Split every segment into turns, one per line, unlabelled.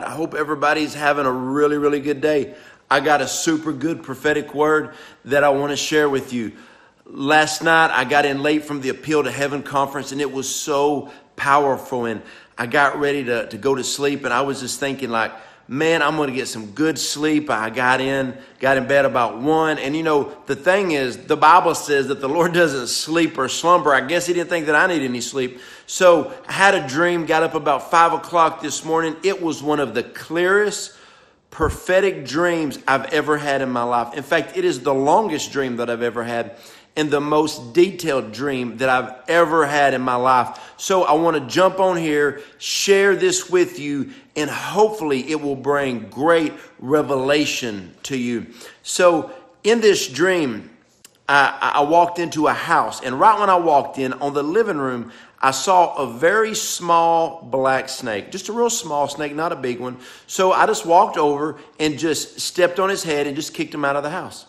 I hope everybody's having a really, really good day. I got a super good prophetic word that I want to share with you. Last night, I got in late from the Appeal to Heaven conference, and it was so powerful. And I got ready to go to sleep, and I was just thinking like, man, I'm going to get some good sleep. I got in bed about 1. And the thing is, the Bible says that the Lord doesn't sleep or slumber. I guess he didn't think that I needed any sleep. So I had a dream, got up about 5 o'clock this morning. It was one of the clearest prophetic dreams I've ever had in my life. In fact, it is the longest dream that I've ever had and the most detailed dream that I've ever had in my life. So I want to jump on here, share this with you, and hopefully it will bring great revelation to you. So in this dream, I walked into a house, and right when I walked in, on the living room, I saw a very small black snake, just a real small snake, not a big one. So I just walked over and just stepped on his head and just kicked him out of the house.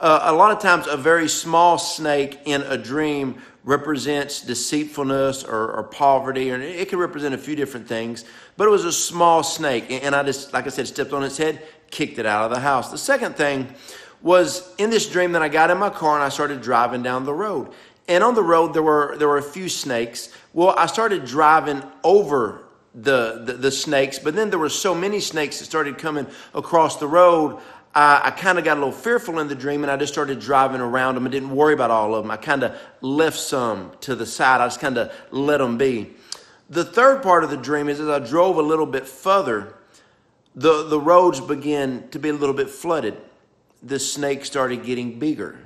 A lot of times a very small snake in a dream represents deceitfulness or poverty, or it can represent a few different things, but it was a small snake. And I just, like I said, stepped on its head, kicked it out of the house. The second thing was in this dream that I got in my car and I started driving down the road. And on the road, there were a few snakes. Well, I started driving over the snakes, but then there were so many snakes that started coming across the road. I kind of got a little fearful in the dream, and I just started driving around them and didn't worry about all of them. I kind of left some to the side. I just kind of let them be. The third part of the dream is as I drove a little bit further, the roads began to be a little bit flooded. The snakes started getting bigger.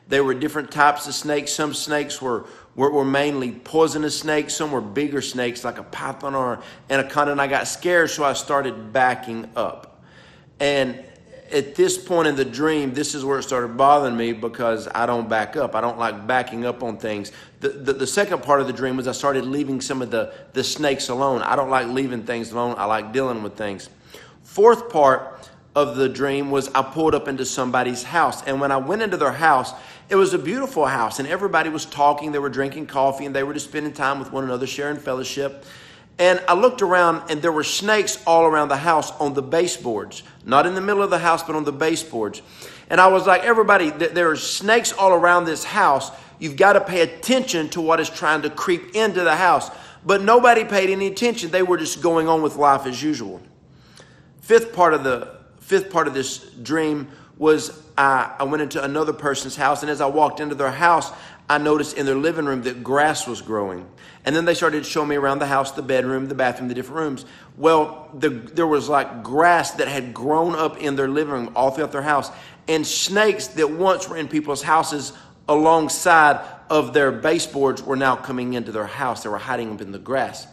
There were different types of snakes. Some snakes were mainly poisonous snakes. Some were bigger snakes like a python or anaconda, and I got scared, so I started backing up. And at this point in the dream, this is where it started bothering me because I don't back up. I don't like backing up on things. The second part of the dream was I started leaving some of the snakes alone. I don't like leaving things alone. I like dealing with things. Fourth part of the dream was I pulled up into somebody's house. And when I went into their house, it was a beautiful house. And everybody was talking. They were drinking coffee. And they were just spending time with one another, sharing fellowship. And I looked around, and there were snakes all around the house on the baseboards. Not in the middle of the house, but on the baseboards. And I was like, everybody, there are snakes all around this house. You've got to pay attention to what is trying to creep into the house. But nobody paid any attention. They were just going on with life as usual. Fifth part of this dream was I went into another person's house, and as I walked into their house, I noticed in their living room that grass was growing. And then they started to show me around the house, the bedroom, the bathroom, the different rooms. Well, there was like grass that had grown up in their living room all throughout their house. And snakes that once were in people's houses alongside of their baseboards were now coming into their house. They were hiding up in the grass.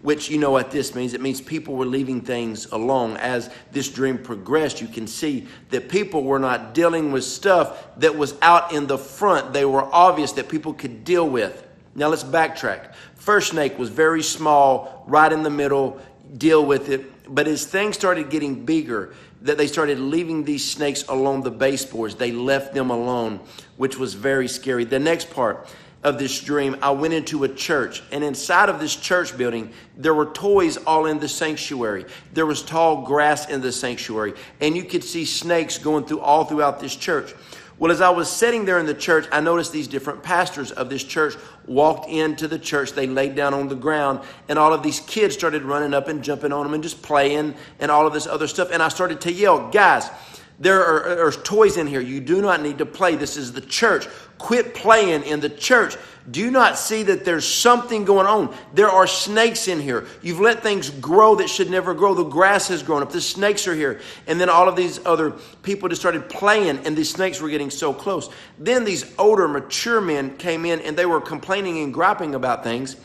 Which, you know what this means? It means people were leaving things alone. As this dream progressed, you can see that people were not dealing with stuff that was out in the front. They were obvious that people could deal with. Now let's backtrack. First snake was very small, right in the middle, deal with it. But as things started getting bigger, that they started leaving these snakes along the baseboards. They left them alone, which was very scary. The next part of this dream, I went into a church, and inside of this church building, there were toys all in the sanctuary. There was tall grass in the sanctuary, and you could see snakes going all throughout this church. Well, as I was sitting there in the church, I noticed these different pastors of this church walked into the church. They laid down on the ground, and all of these kids started running up and jumping on them and just playing and all of this other stuff. And I started to yell, guys, there are toys in here. You do not need to play. This is the church. Quit playing in the church. Do you not see that there's something going on? There are snakes in here. You've let things grow that should never grow. The grass has grown up. The snakes are here. And then all of these other people just started playing, and these snakes were getting so close. Then these older, mature men came in, and they were complaining and griping about things.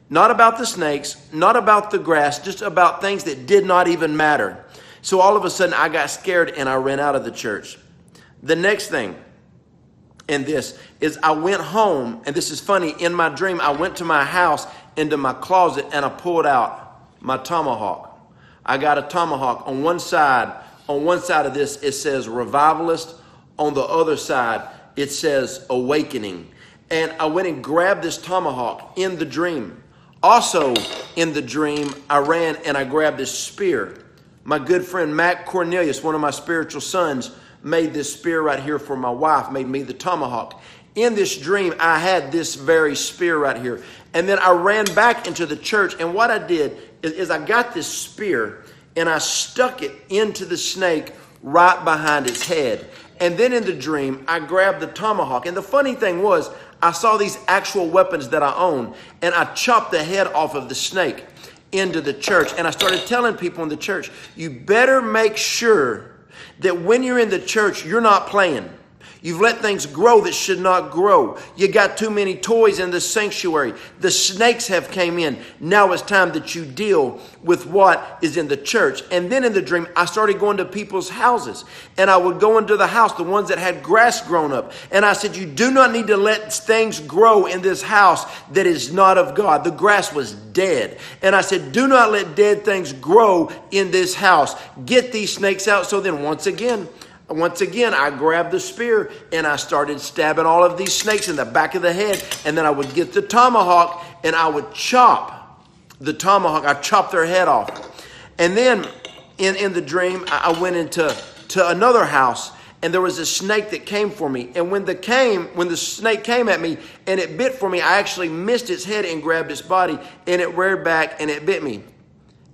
Not about the snakes, not about the grass, just about things that did not even matter. So all of a sudden, I got scared, and I ran out of the church. The next thing in this is I went home, and this is funny. In my dream, I went to my house, into my closet, and I pulled out my tomahawk. I got a tomahawk. On one side of this, it says revivalist. On the other side, it says awakening. And I went and grabbed this tomahawk in the dream. Also in the dream, I ran and I grabbed this spear. My good friend Matt Cornelius, one of my spiritual sons, made this spear right here for my wife, made me the tomahawk. In this dream, I had this very spear right here. And then I ran back into the church. And what I did is I got this spear and I stuck it into the snake right behind its head. And then in the dream, I grabbed the tomahawk. And the funny thing was, I saw these actual weapons that I own. And I chopped the head off of the snake into the church. And I started telling people in the church, you better make sure that when you're in the church, you're not playing. You've let things grow that should not grow. You got too many toys in the sanctuary. The snakes have came in. Now it's time that you deal with what is in the church. And then in the dream, I started going to people's houses. And I would go into the house, the ones that had grass grown up. And I said, you do not need to let things grow in this house that is not of God. The grass was dead. And I said, do not let dead things grow in this house. Get these snakes out. So then once again, I grabbed the spear and I started stabbing all of these snakes in the back of the head. And then I would get the tomahawk and I would chop the tomahawk. I chopped their head off. And then in the dream, I went into another house and there was a snake that came for me. And when the snake came at me and it bit for me, I actually missed its head and grabbed its body and it reared back and it bit me.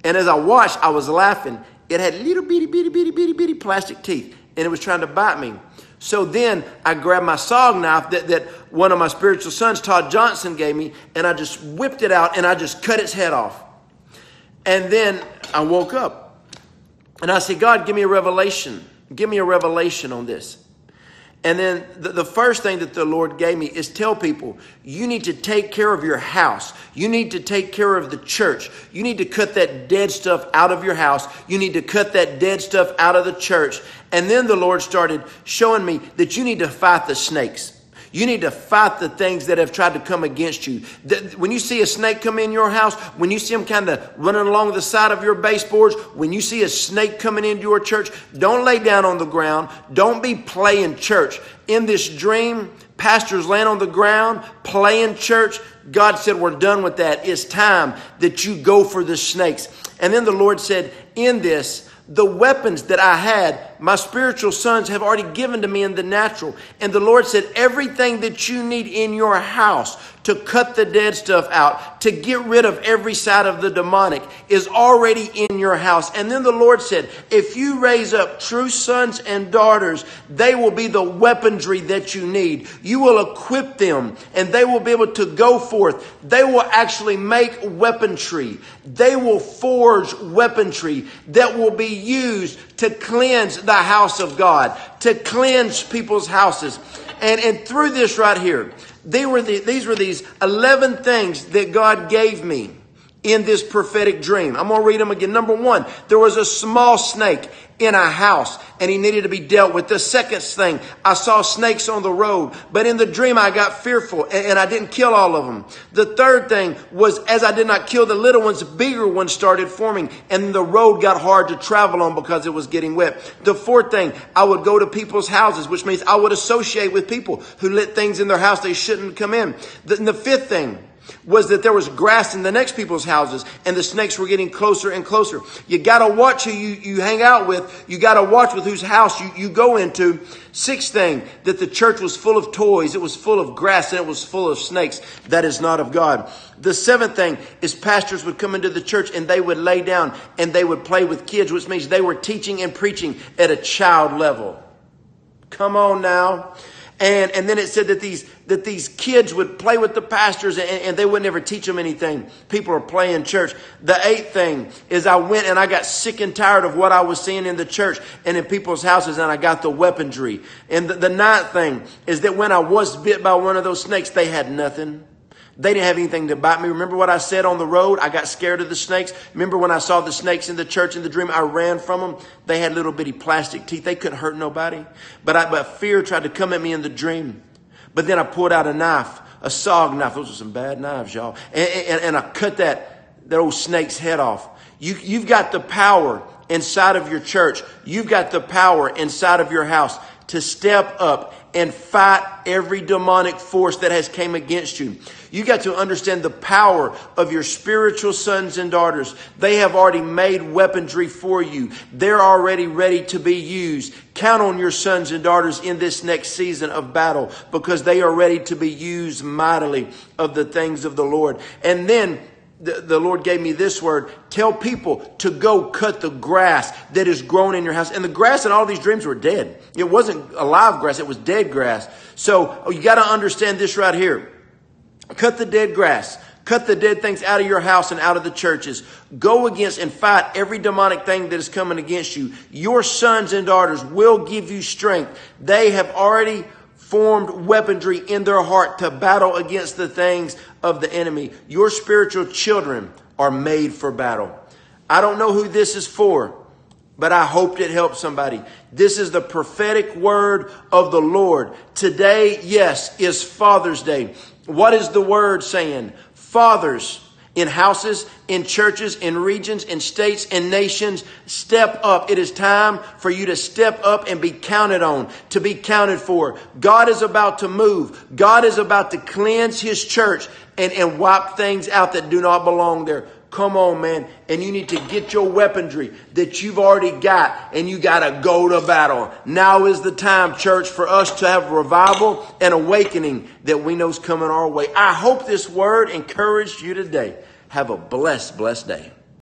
And as I watched, I was laughing. It had little bitty plastic teeth. And it was trying to bite me. So then I grabbed my SOG knife that one of my spiritual sons, Todd Johnson, gave me. And I just whipped it out and I just cut its head off. And then I woke up. And I said, God, give me a revelation. Give me a revelation on this. And then the first thing that the Lord gave me is tell people, you need to take care of your house. You need to take care of the church. You need to cut that dead stuff out of your house. You need to cut that dead stuff out of the church. And then the Lord started showing me that you need to fight the snakes. You need to fight the things that have tried to come against you. When you see a snake come in your house, when you see them kind of running along the side of your baseboards, when you see a snake coming into your church, don't lay down on the ground. Don't be playing church. In this dream, pastors laying on the ground, playing church. God said, we're done with that. It's time that you go for the snakes. And then the Lord said, in this, the weapons that I had, my spiritual sons have already given to me in the natural. And the Lord said, everything that you need in your house to cut the dead stuff out, to get rid of every side of the demonic, is already in your house. And then the Lord said, if you raise up true sons and daughters, they will be the weaponry that you need. You will equip them and they will be able to go forth. They will actually make weaponry. They will forge weaponry that will be used to cleanse the house of God, to cleanse people's houses. And through this right here, these were these 11 things that God gave me in this prophetic dream. I'm going to read them again. Number one, there was a small snake in a house and he needed to be dealt with. The second thing, I saw snakes on the road, but in the dream I got fearful and I didn't kill all of them. The third thing was, as I did not kill the little ones, bigger ones started forming and the road got hard to travel on because it was getting wet. The fourth thing, I would go to people's houses, which means I would associate with people who let things in their house they shouldn't come in. The fifth thing was that there was grass in the next people's houses and the snakes were getting closer and closer. You got to watch who you hang out with. You got to watch with whose house you go into. Sixth thing, that the church was full of toys. It was full of grass and it was full of snakes. That is not of God. The seventh thing is pastors would come into the church and they would lay down and they would play with kids, which means they were teaching and preaching at a child level. Come on now. And then it said that these kids would play with the pastors and they would never teach them anything. People are playing church. The eighth thing is I went and I got sick and tired of what I was seeing in the church and in people's houses, and I got the weaponry. And the ninth thing is that when I was bit by one of those snakes, they had nothing. They didn't have anything to bite me. Remember what I said on the road? I got scared of the snakes. Remember when I saw the snakes in the church in the dream? I ran from them. They had little bitty plastic teeth. They couldn't hurt nobody. But fear tried to come at me in the dream. But then I pulled out a knife, a SOG knife. Those are some bad knives, y'all. And I cut that old snake's head off. You've got the power inside of your church. You've got the power inside of your house to step up and fight every demonic force that has came against you. You got to understand the power of your spiritual sons and daughters. They have already made weaponry for you. They're already ready to be used. Count on your sons and daughters in this next season of battle, because they are ready to be used mightily of the things of the Lord. And then the Lord gave me this word: tell people to go cut the grass that is grown in your house. And the grass in all these dreams were dead. It wasn't alive grass. It was dead grass. So you got to understand this right here. Cut the dead grass. Cut the dead things out of your house and out of the churches. Go against and fight every demonic thing that is coming against you. Your sons and daughters will give you strength. They have already formed weaponry in their heart to battle against the things of the enemy. Your spiritual children are made for battle. I don't know who this is for, but I hope it helps somebody. This is the prophetic word of the Lord. Today, yes, is Father's Day. What is the word saying? Fathers in houses, in churches, in regions, in states, in nations, step up. It is time for you to step up and be counted on, to be counted for. God is about to move. God is about to cleanse his church and wipe things out that do not belong there. Come on, man. And you need to get your weaponry that you've already got, and you got to go to battle. Now is the time, church, for us to have revival and awakening that we know is coming our way. I hope this word encouraged you today. Have a blessed day.